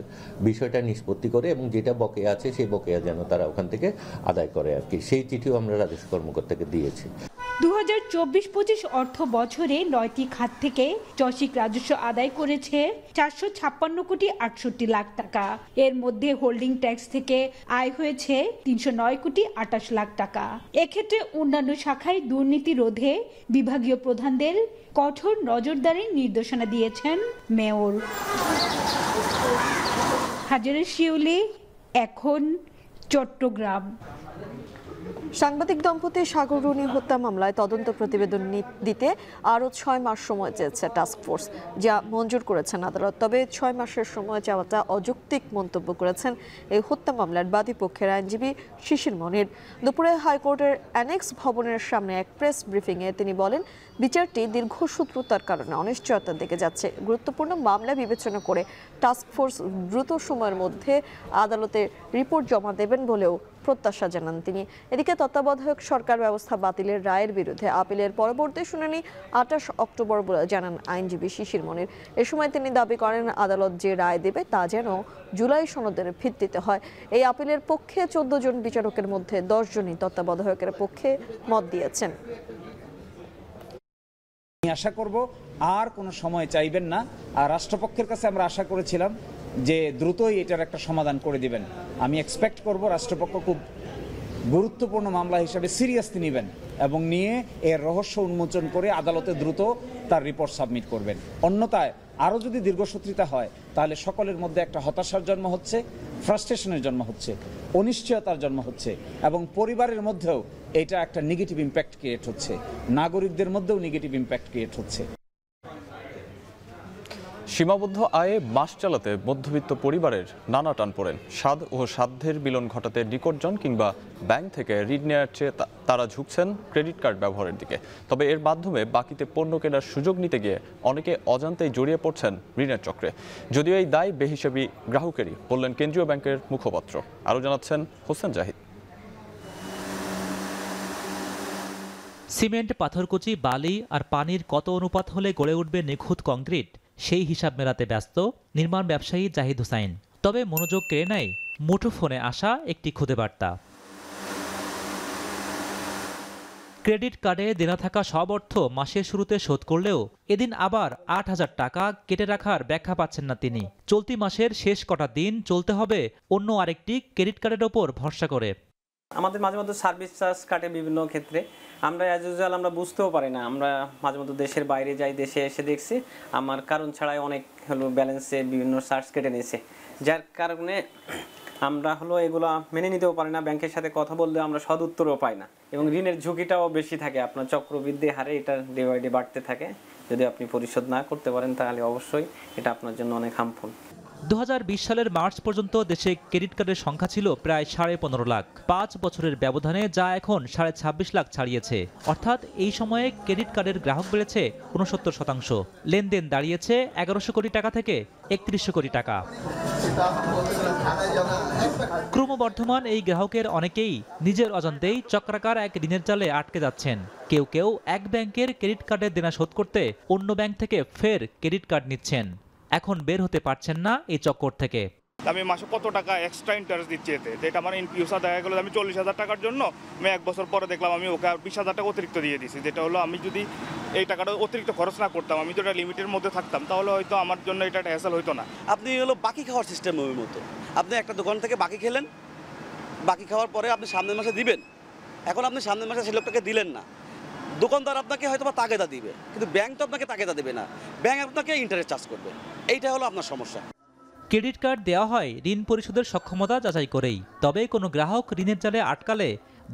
বিষয়টা নিষ্পত্তি করে এবং যেটা বকেয়া আছে সেই বকেয়া যেন তারা ওখান থেকে আদায় করে আর কি, সেই চিঠিও আমরা রাজস্ব কর্মকর্তাকে দিয়েছি। 2024-25 অর্থ বছরে 9টি খাত থেকে চসিক রাজস্ব আদায় করেছে 456,68,00,000 টাকা। এর মধ্যে হোল্ডিং ট্যাক্স থেকে আয় হয়েছে 309,28,00,000 টাকা। এক্ষেত্রে অন্যান্য শাখায় দুর্নীতি রোধে বিভাগীয় প্রধানদের কঠোর নজরদারির নির্দেশনা দিয়েছেন মেয়র। হাজারে শিউলি, এখন চট্টগ্রাম। সাংবাদিক দম্পতি সাগর রুনি হত্যা মামলায় তদন্ত প্রতিবেদন দিতে আরও 6 মাস সময় চেয়েছে টাস্কফোর্স, যা মঞ্জুর করেছেন আদালত। তবে 6 মাসের সময় চাওয়াটা অযৌক্তিক মন্তব্য করেছেন এই হত্যা মামলার বাদী পক্ষের আইনজীবী শিশির মনির। দুপুরে হাইকোর্টের অ্যানেক্স ভবনের সামনে এক প্রেস ব্রিফিংয়ে তিনি বলেন, বিচারটি দীর্ঘসূত্রতার কারণে অনিশ্চয়তার দিকে যাচ্ছে। গুরুত্বপূর্ণ মামলা বিবেচনা করে টাস্কফোর্স দ্রুত সময়ের মধ্যে আদালতে রিপোর্ট জমা দেবেন বলেও প্রত্যাশা জানান তিনি। এদিকে তত্ত্বাবধায়ক সরকার ব্যবস্থা বাতিলের রায়ের বিরুদ্ধে আপিলের পরবর্তী শুনানি 28 অক্টোবর বলে জানান আইনজীবী শিশির মনির। এ সময় তিনি দাবি করেন আদালত যে রায় দেবে তা যেন জুলাই সনদের ভিত্তিতে হয়। এই আপিলের পক্ষে 14 জন বিচারকের মধ্যে 10 জনই তত্ত্বাবধায়কের পক্ষে মত দিয়েছেন। আশা করব আর কোনো সময় চাইবেন না। আর রাষ্ট্রপক্ষের কাছে আমরা আশা করেছিলাম যে দ্রুতই এটার একটা সমাধান করে দিবেন। আমি এক্সপেক্ট করব রাষ্ট্রপক্ষ খুব গুরুত্বপূর্ণ মামলা হিসাবে সিরিয়াসলি নেবেন এবং নিয়ে এর রহস্য উন্মোচন করে আদালতে দ্রুত তার রিপোর্ট সাবমিট করবেন। অন্যথায় আরও যদি দীর্ঘসূত্রিতা হয় তাহলে সকলের মধ্যে একটা হতাশার জন্ম হচ্ছে, ফ্রাস্ট্রেশনের জন্ম হচ্ছে, অনিশ্চয়তার জন্ম হচ্ছে এবং পরিবারের মধ্যেও এটা একটা নেগেটিভ ইম্প্যাক্ট ক্রিয়েট হচ্ছে, নাগরিকদের মধ্যেও নেগেটিভ ইম্প্যাক্ট ক্রিয়েট হচ্ছে। সীমাবদ্ধ আয়ে মাস চালাতে মধ্যবিত্ত পরিবারের নানা টান পড়েন। স্বাদ ও সাধ্যের মিলন ঘটাতে নিকটজন কিংবা ব্যাংক থেকে ঋণ নেওয়ার চেয়ে তারা ঝুঁকছেন ক্রেডিট কার্ড ব্যবহারের দিকে। তবে এর মাধ্যমে বাকিতে পণ্য কেনার সুযোগ নিতে গিয়ে অনেকে অজান্তেই জড়িয়ে পড়ছেন ঋণের চক্রে। যদিও এই দায় বেহিসাবি গ্রাহকেরই, বললেন কেন্দ্রীয় ব্যাংকের মুখপাত্র। আরও জানাচ্ছেন হোসেন জাহিদ। সিমেন্ট, পাথরকুচি, বালি আর পানির কত অনুপাত হলে গড়ে উঠবে নিখুঁত কংক্রিট, সেই হিসাব মেলাতে ব্যস্ত নির্মাণ ব্যবসায়ী জাহিদ হুসাইন। তবে মনোযোগ কেড়ে নেয় মুঠোফোনে আসা একটি খুদে বার্তা। ক্রেডিট কার্ডে দেনা থাকা সব অর্থ মাসের শুরুতে শোধ করলেও এদিন আবার ৮,০০০ টাকা কেটে রাখার ব্যাখ্যা পাচ্ছেন না তিনি। চলতি মাসের শেষ কটা দিন চলতে হবে অন্য আরেকটি ক্রেডিট কার্ডের ওপর ভরসা করে। আমাদের মাঝে মধ্যে সার্ভিস চার্জ কাটে বিভিন্ন ক্ষেত্রে, আমরা অ্যাজ ইউজুয়াল আমরা বুঝতেও পারি না। আমরা মাঝে মধ্যে দেশের বাইরে যাই, দেশে এসে দেখছি আমার কারণ ছাড়াই অনেক ব্যালেন্সে বিভিন্ন চার্জ কেটে নিয়েছে, যার কারণে আমরা এগুলো মেনে নিতেও পারি না। ব্যাংকের সাথে কথা বললে আমরা সদ উত্তরও পাই না এবং ঋণের ঝুঁকিটাও বেশি থাকে। আপনার চক্রবৃদ্ধি হারে এটা ডে বাই ডে বাড়তে থাকে। যদি আপনি পরিশোধ না করতে পারেন তাহলে অবশ্যই এটা আপনার জন্য অনেক হার্মফুল। 2020 সালের মার্চ পর্যন্ত দেশে ক্রেডিট কার্ডের সংখ্যা ছিল প্রায় 15.5 লাখ। 5 বছরের ব্যবধানে যা এখন 26.5 লাখ ছাড়িয়েছে। অর্থাৎ এই সময়ে ক্রেডিট কার্ডের গ্রাহক বেড়েছে 69%। লেনদেন দাঁড়িয়েছে 1100 কোটি টাকা থেকে 3100 কোটি টাকা। ক্রমবর্ধমান এই গ্রাহকের অনেকেই নিজের অজান্তেই চক্রাকার এক ঋণের জালে আটকে যাচ্ছেন। কেউ কেউ এক ব্যাংকের ক্রেডিট কার্ডের দেনা শোধ করতে অন্য ব্যাংক থেকে ফের ক্রেডিট কার্ড নিচ্ছেন। এখন বের হতে পারছেন না এই চক্কর থেকে। আমি মাসে কত টাকা এক্সট্রা ইন্টারেস্ট দিচ্ছি এতে, এটা আমার ইনফিউসার দেখা গেলো আমি 40,000 টাকার জন্য আমি 1 বছর পরে দেখলাম আমি ওকে 20,000 টাকা অতিরিক্ত দিয়ে দিয়েছি। যেটা হলো আমি যদি এই টাকাটা অতিরিক্ত খরচ না করতাম, আমি তো এটা লিমিটের মধ্যে থাকতাম, তাহলে হয়তো আমার জন্য এটা একটা হ্যাসেল হইতো না। আপনি বাকি খাওয়ার সিস্টেমের মতো, আপনি একটা দোকান থেকে বাকি খেলেন, বাকি খাওয়ার পরে আপনি সামনের মাসে দিবেন। এখন আপনি সামনের মাসে সেই লোকটাকে দিলেন না, দোকানদার আপনাকে হয়তো বা তাগেদা দিবে, কিন্তু ব্যাংক তো আপনাকে তাগেদা দেবে না, ব্যাংক আপনাকে ইন্টারেস্ট চার্জ করবে। এইটা হলো আপনার সমস্যা। ক্রেডিট কার্ড দেওয়া হয় ঋণ পরিশোধের সক্ষমতা যাচাই করেই। তবে কোনো গ্রাহক ঋণের জালে আটকালে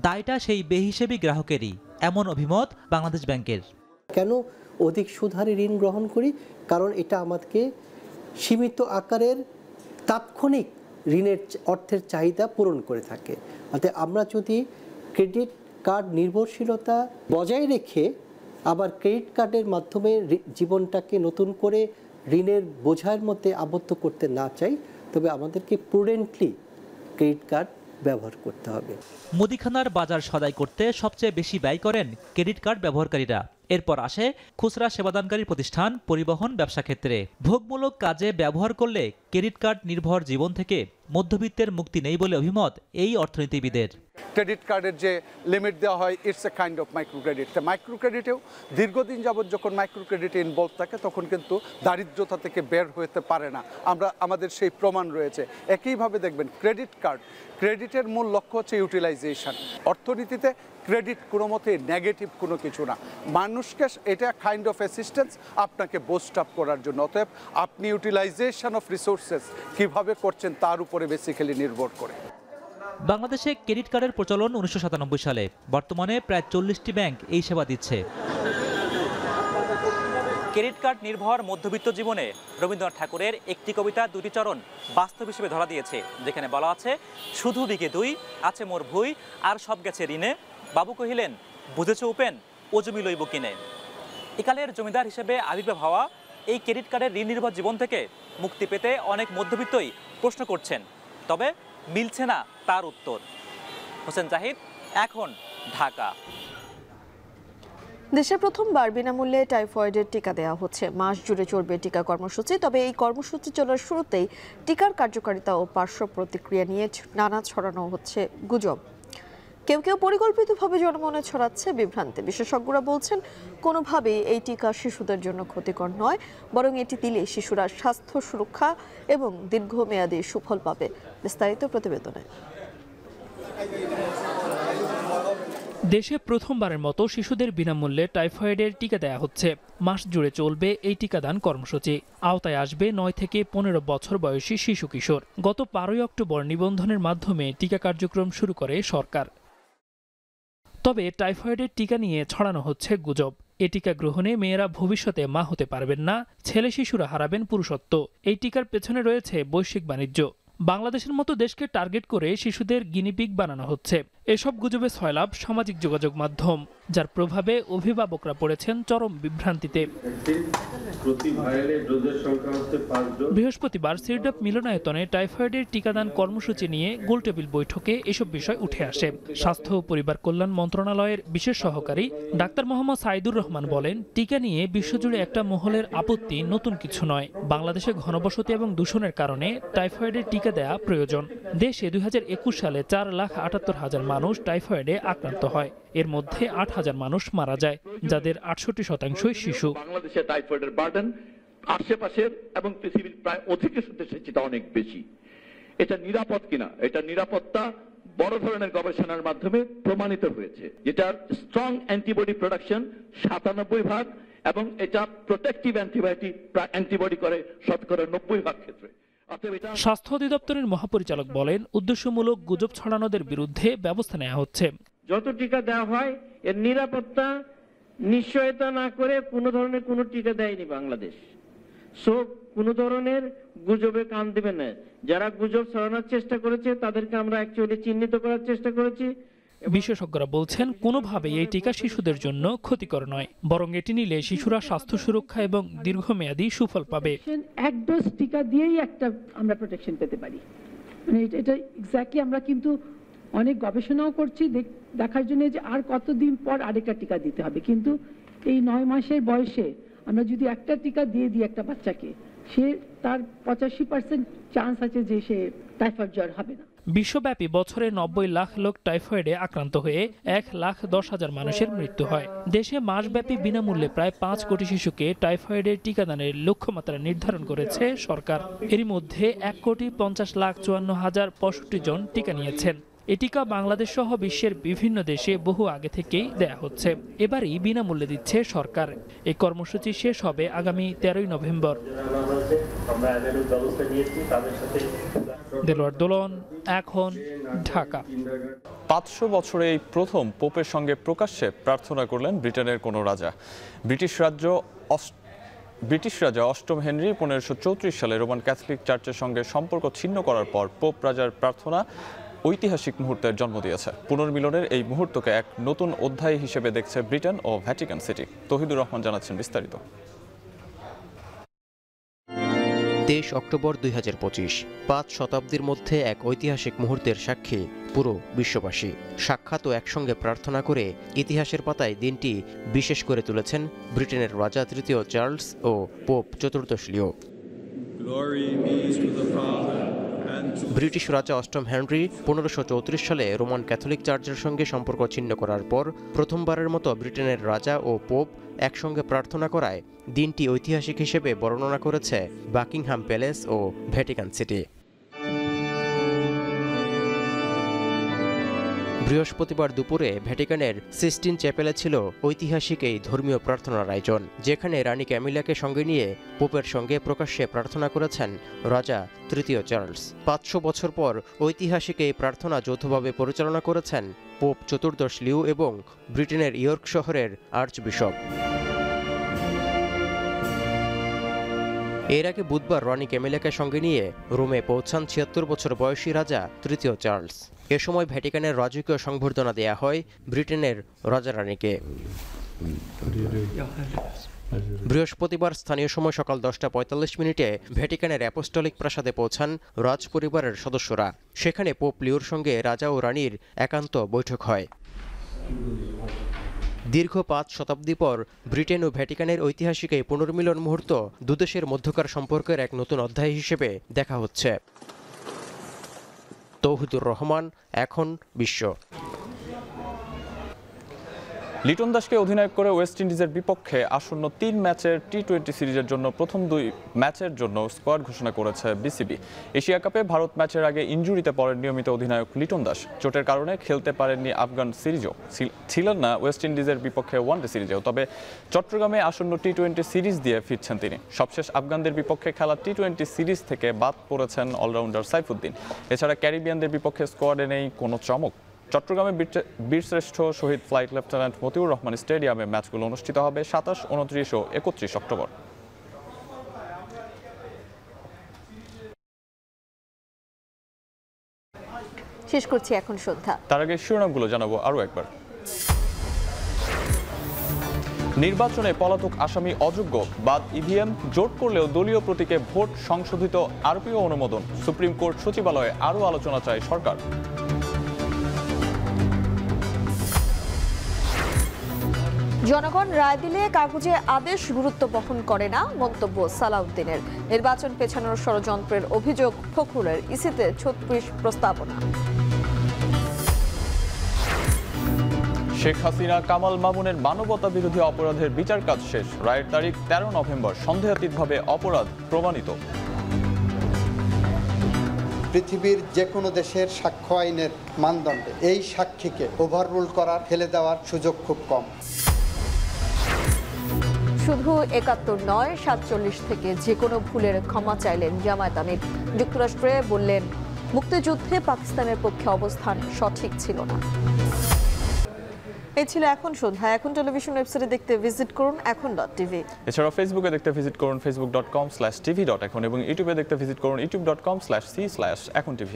দায়টা সেই বেহিসেবি গ্রাহকেরই, এমন অভিমত বাংলাদেশ ব্যাংকের। কেন অধিক সুদ হারে ঋণ গ্রহণ করি? কারণ এটা আমাদেরকে সীমিত আকারের তাৎক্ষণিক ঋণের অর্থের চাহিদা পূরণ করে থাকে। অর্থাৎ আমরা যদি ক্রেডিট কার্ড নির্ভরশীলতা বজায় রেখে আবার ক্রেডিট কার্ডের মাধ্যমে জীবনটাকে নতুন করে ঋণের বোঝার মধ্যে আবদ্ধ করতে না চাই, তবে আমাদেরকে প্রুডেন্টলি ক্রেডিট কার্ড ব্যবহার করতে হবে। মুদিখানার বাজার সদাই করতে সবচেয়ে বেশি ব্যয় করেন ক্রেডিট কার্ড ব্যবহারকারীরা। এরপর আসে খুচরা সেবাদানকারী প্রতিষ্ঠান, পরিবহন, ব্যবসা ক্ষেত্রে। ভোগমূলক কাজে ব্যবহার করলে ক্রেডিট কার্ড নির্ভর জীবন থেকে মধ্যবিত্তের মুক্তি নেই বলে অভিমত এই অর্থনীতিবিদের। ক্রেডিট কার্ডের যে লিমিট দেওয়া হয়, it's a kind of micro credit. Micro ক্রেডিটেও দীর্ঘদিন যাবৎ যখন মাইক্রো ক্রেডিটে ইনভলভ থাকে তখন কিন্তু দারিদ্রতা থেকে বের হতে পারে না। আমাদের সেই প্রমাণ রয়েছে। একইভাবে দেখবেন ক্রেডিট কার্ড, ক্রেডিটের মূল লক্ষ্য হচ্ছে ইউটিলাইজেশন। অর্থনীতিতে ক্রেডিট কোনো মতে নেগেটিভ কোনো কিছু না, মানুষকে এটা কাইন্ড অফ অ্যাসিস্ট্যান্স আপনাকে বুস্ট আপ করার জন্য। অতএব আপনি ইউটিলাইজেশন অফ রিসোর্সেস কীভাবে করছেন তার উপরে বেসিক্যালি নির্ভর করে। বাংলাদেশে ক্রেডিট কার্ডের প্রচলন 1997 সালে। বর্তমানে প্রায় 40টি ব্যাংক এই সেবা দিচ্ছে। ক্রেডিট কার্ড নির্ভর মধ্যবিত্ত জীবনে রবীন্দ্রনাথ ঠাকুরের একটি কবিতা 2টি চরণ বাস্তব হিসেবে ধরা দিয়েছে, যেখানে বলা আছে, শুধু বিকে 2 আছে মোর ভুই, আর সব গেছে ঋণে, বাবু কহিলেন বুঝেছ উপেন, ও জমি লইব কিনে। একালের জমিদার হিসেবে আবির্ভাব হওয়া এই ক্রেডিট কার্ডের ঋণ নির্ভর জীবন থেকে মুক্তি পেতে অনেক মধ্যবিত্তই প্রশ্ন করছেন, তবে মিলছে না তার উত্তর। হোসেন জাহিদ, এখন ঢাকা। দেশে প্রথমবার বিনামূল্যে টাইফয়েডের টিকা দেওয়া হচ্ছে। মাস জুড়ে চলবে টিকা কর্মসূচি। তবে এই কর্মসূচি চলার শুরুতেই টিকার কার্যকারিতা ও পার্শ্ব প্রতিক্রিয়া নিয়ে নানা ছড়ানো হচ্ছে গুজব। কেউ কেউ পরিকল্পিতভাবে জনমনে ছড়াচ্ছে বিভ্রান্তি। বিশেষজ্ঞরা বলছেন কোনোভাবেই এই টিকা শিশুদের জন্য ক্ষতিকর নয়, বরং এটি দিলে শিশুরা স্বাস্থ্য সুরক্ষা এবং দীর্ঘমেয়াদী সুফল পাবে। বিস্তারিত প্রতিবেদনে। দেশে প্রথমবারের মতো শিশুদের বিনামূল্যে টাইফয়েডের টিকা দেয়া হচ্ছে। মাস জুড়ে চলবে এই টিকাদান কর্মসূচি। আওতায় আসবে 9 থেকে 15 বছর বয়সী শিশু কিশোর। গত 12 অক্টোবর নিবন্ধনের মাধ্যমে টিকা কার্যক্রম শুরু করে সরকার। তবে টাইফয়েডের টিকা নিয়ে ছড়ানো হচ্ছে গুজব। এ টিকা গ্রহণে মেয়েরা ভবিষ্যতে মা হতে পারবেন না, ছেলে শিশুরা হারাবেন পুরুষত্ব। এই টিকার পেছনে রয়েছে বৈশ্বিক বাণিজ্য। বাংলাদেশের মতো দেশকে টার্গেট করে শিশুদের গিনিপিগ বানানো হচ্ছে। এসব গুজবে ছয়লাভ সামাজিক যোগাযোগ মাধ্যম, যার প্রভাবে অভিভাবকরা পড়েছেন চরম বিভ্রান্তিতে। বৃহস্পতিবার সিরডাপ মিলনায়তনে টাইফয়েডের টিকাদান কর্মসূচি নিয়ে গোলটেবিল বৈঠকে এসব বিষয় উঠে আসে। স্বাস্থ্য ও পরিবার কল্যাণ মন্ত্রণালয়ের বিশেষ সহকারী ডাক্তার মোহাম্মদ সাইদুর রহমান বলেন, টিকা নিয়ে বিশ্বজুড়ে একটা মহলের আপত্তি নতুন কিছু নয়। বাংলাদেশে ঘনবসতি এবং দূষণের কারণে টাইফয়েডের টিকা দেয়া প্রয়োজন। দেশে 2021 সালে 4,78,000 মানুষ টাইফয়েডে আক্রান্ত হয়। এর মধ্যে 8,000 মানুষ মারা যায়, যাদের 68% শিশু। বাংলাদেশে টাইফয়েডের বার্ডেন আশেপাশের এবং পৃথিবীর প্রায় অধিকাংশ দেশের চেয়ে অনেক বেশি। এটা নিরাপদ কিনা, এটা নিরাপত্তা বড় ধরনের গবেষণার মাধ্যমে প্রমাণিত হয়েছে। এটার স্ট্রং অ্যান্টিবডি প্রোডাকশন 97% এবং এটা প্রোটেক্টিভ অ্যান্টিবডি করে শতকরা 90% ক্ষেত্রে। স্বাস্থ্য অধিদপ্তরের মহাপরিচালক বলেন, উদ্দেশ্যমূলক গুজব ছড়ানোদের বিরুদ্ধে ব্যবস্থা নেওয়া হচ্ছে। যত টিকা দেওয়া হয় এর নিরাপত্তা নিশ্চয়তা না করে কোনো ধরনের কোনো টিকা দেয়নি বাংলাদেশ। কোনো ধরনের গুজবে কান দিবেন না। যারা গুজব ছড়ানোর চেষ্টা করেছে তাদেরকে আমরা অ্যাকচুয়ালি চিহ্নিত করার চেষ্টা করেছি। বিশেষজ্ঞরা বলছেন, কোনোভাবেই এই টিকা শিশুদের জন্য ক্ষতিকর নয়, বরং এটি নিলে শিশুরা স্বাস্থ্য সুরক্ষা এবং দীর্ঘমেয়াদী সুফল পাবে। এক ডোজ টিকা দিয়েই একটা আমরা প্রোটেকশন পেতে পারি। মানে এটা এক্স্যাক্টলি আমরা কিন্তু অনেক গবেষণাও করছি দেখার জন্য যে আর কতদিন পর আরেকটা টিকা দিতে হবে। কিন্তু এই 9 মাসের বয়সে আমরা যদি একটা টিকা দিয়ে দিই একটা বাচ্চাকে, সে তার 85% চান্স আছে যে সে টাইফয়েড জ্বর হবে না। বিশ্বব্যাপী বছরে 90 লাখ লোক টাইফয়েডে আক্রান্ত হয়ে 1,10,000 মানুষের মৃত্যু হয়। দেশে মাসব্যাপী বিনামূল্যে প্রায় 5 কোটি শিশুকে টাইফয়েডের টিকাদানের লক্ষ্যমাত্রা নির্ধারণ করেছে সরকার। এরই মধ্যে 1,50,54,065 জন টিকা নিয়েছেন। এ টিকা বাংলাদেশ সহ বিশ্বের বিভিন্ন দেশে বহু আগে থেকেই দেয়া হচ্ছে। এবারই বিনামূল্যে দিচ্ছে সরকার। এই কর্মসূচি শেষ হবে আগামী 13 নভেম্বর। দেলোয়ার দোলন, এখন ঢাকা। 500 বছরে এই প্রথম পোপের সঙ্গে প্রকাশ্যে প্রার্থনা করলেন ব্রিটেনের কোনো রাজা। ব্রিটিশ রাজা অষ্টম হেনরি 1534 সালে রোমান ক্যাথলিক চার্চের সঙ্গে সম্পর্ক ছিন্ন করার পর পোপ রাজার প্রার্থনা ঐতিহাসিক মুহূর্তের জন্ম দিয়েছে। পুনর্মিলনের এই মুহূর্তকে এক নতুন অধ্যায় হিসেবে দেখছে ব্রিটেন ও ভ্যাটিকান সিটি। তহিদুর রহমান জানাচ্ছেন বিস্তারিত। 23 অক্টোবর 2025, 5 শতাব্দীর মধ্যে এক ঐতিহাসিক মুহূর্তের সাক্ষী পুরো বিশ্ববাসী। সাক্ষাৎ ও একসঙ্গে প্রার্থনা করে ইতিহাসের পাতায় দিনটি বিশেষ করে তুলেছেন ব্রিটেনের রাজা তৃতীয় চার্লস ও পোপ চতুর্দশ লিও। ব্রিটিশ রাজা অষ্টম হেনরি 1534 সালে রোমান ক্যাথলিক চার্চের সঙ্গে সম্পর্ক ছিন্ন করার পর প্রথমবারের মতো ব্রিটেনের রাজা ও পোপ একসঙ্গে প্রার্থনা করায় দিনটি ঐতিহাসিক হিসেবে বর্ণনা করেছে বাকিংহাম প্যালেস ও ভ্যাটিকান সিটি। বৃহস্পতিবার দুপুরে ভ্যাটিকানের সিস্টিন চ্যাপেলে ছিল ঐতিহাসিক এই ধর্মীয় প্রার্থনার আয়োজন, যেখানে রানী ক্যামিলাকে সঙ্গে নিয়ে পোপের সঙ্গে প্রকাশ্যে প্রার্থনা করেছেন রাজা তৃতীয় চার্লস। 500 বছর পর ঐতিহাসিক এই প্রার্থনা যৌথভাবে পরিচালনা করেছেন পোপ চতুর্দশ লিও এবং ব্রিটেনের ইয়র্ক শহরের আর্চবিশপ। এর আগে বুধবার রানী ক্যামিলাকে সঙ্গে নিয়ে রোমে পৌঁছান 76 বছর বয়সী রাজা তৃতীয় চার্লস। এ সময় ভ্যাটিকানের রাজকীয় সংবর্ধনা দেয়া হয় ব্রিটেনের রাজা রানীকে। বৃহস্পতিবার স্থানীয় সময় সকাল 10:45 ভ্যাটিকানের অ্যাপোস্টলিক প্রাসাদে পৌঁছান রাজ পরিবারের সদস্যরা। সেখানে পোপ লিওর সঙ্গে রাজা ও রানীর একান্ত বৈঠক হয়। দীর্ঘ 5 শতাব্দী পর ব্রিটেন ও ভ্যাটিকানের ঐতিহাসিক এই পুনর্মিলন মুহূর্ত দুদেশের মধ্যকার সম্পর্কের এক নতুন অধ্যায় হিসেবে দেখা হচ্ছে। তৌহিদুর রহমান, এখন বিশ্ব। লিটন দাসকে অধিনায়ক করে ওয়েস্ট ইন্ডিজের বিপক্ষে আসন্ন 3 ম্যাচের টি-20 সিরিজের জন্য প্রথম 2 ম্যাচের জন্য স্কোয়াড ঘোষণা করেছে বিসিবি। এশিয়া কাপে ভারত ম্যাচের আগে ইনজুরিতে পড়েন নিয়মিত অধিনায়ক লিটন দাস। চোটের কারণে খেলতে পারেননি আফগান সিরিজও, ছিলেন না ওয়েস্ট ইন্ডিজের বিপক্ষে ওয়ানডে সিরিজেও। তবে চট্টগ্রামে আসন্ন টি-20 সিরিজ দিয়ে ফিরছেন তিনি। সবশেষ আফগানদের বিপক্ষে খেলা টি-20 সিরিজ থেকে বাদ পড়েছেন অলরাউন্ডার সাইফুদ্দিন। এছাড়া ক্যারিবিয়ানদের বিপক্ষে স্কোয়াডে নেই কোনো চমক। চট্টগ্রামে বীরশ্রেষ্ঠ শহীদ ফ্লাইট লেফটেন্যান্ট মতিউর রহমান স্টেডিয়ামে ম্যাচগুলো অনুষ্ঠিত হবে 27, 29 ও 31 অক্টোবর। শেষ করছি এখন সন্ধ্যা। তার আগে শিরোনামগুলো জানাবো আরও একবার। নির্বাচনে পলাতক আসামি অযোগ্য, বাদ ইভিএম, জোট করলেও দলীয় প্রতীকে ভোট, সংশোধিত আরপিও অনুমোদন। সুপ্রিম কোর্ট সচিবালয়ে আরও আলোচনা চায় সরকার। জনগণ রায় দিলে কাগজে আদেশ গুরুত্ব বহন করে না, মন্তব্য সালাউদ্দিনের। নির্বাচন পেছানোর ষড়যন্ত্রের অভিযোগ ফখরুলের, ইসিতে 36 প্রস্তাবনা। শেখ হাসিনা কামাল মামুনের মানবতা বিরোধী অপরাধের বিচার কাজ শেষ। রায়ের তারিখ 13 নভেম্বর। সন্দেহাতীতভাবে অপরাধ প্রমাণিত। পৃথিবীর যে কোনো দেশের সাক্ষ্য আইনের মানদণ্ডে এই সাক্ষীকে ওভাররুল করার, ফেলে দেওয়ার সুযোগ খুব কম। শুধু 71 নয়, 47 থেকে যে কোনো ভুলের ক্ষমা চাইলেন জামায়াত আমির। যুক্তরাষ্ট্রে বললেন, মুক্তিযুদ্ধে পাকিস্তানের পক্ষে অবস্থান সঠিক ছিল না। এই ছিল এখন সন্ধ্যা। এখন টেলিভিশন ওয়েবসাইটে দেখতে ভিজিট করুন এখন.tv। এছাড়াও ফেসবুকে দেখতে ভিজিট করুন facebook.com/tv.এখন এবং ইউটিউবে দেখতে ভিজিট করুন youtube.com/c/echontv।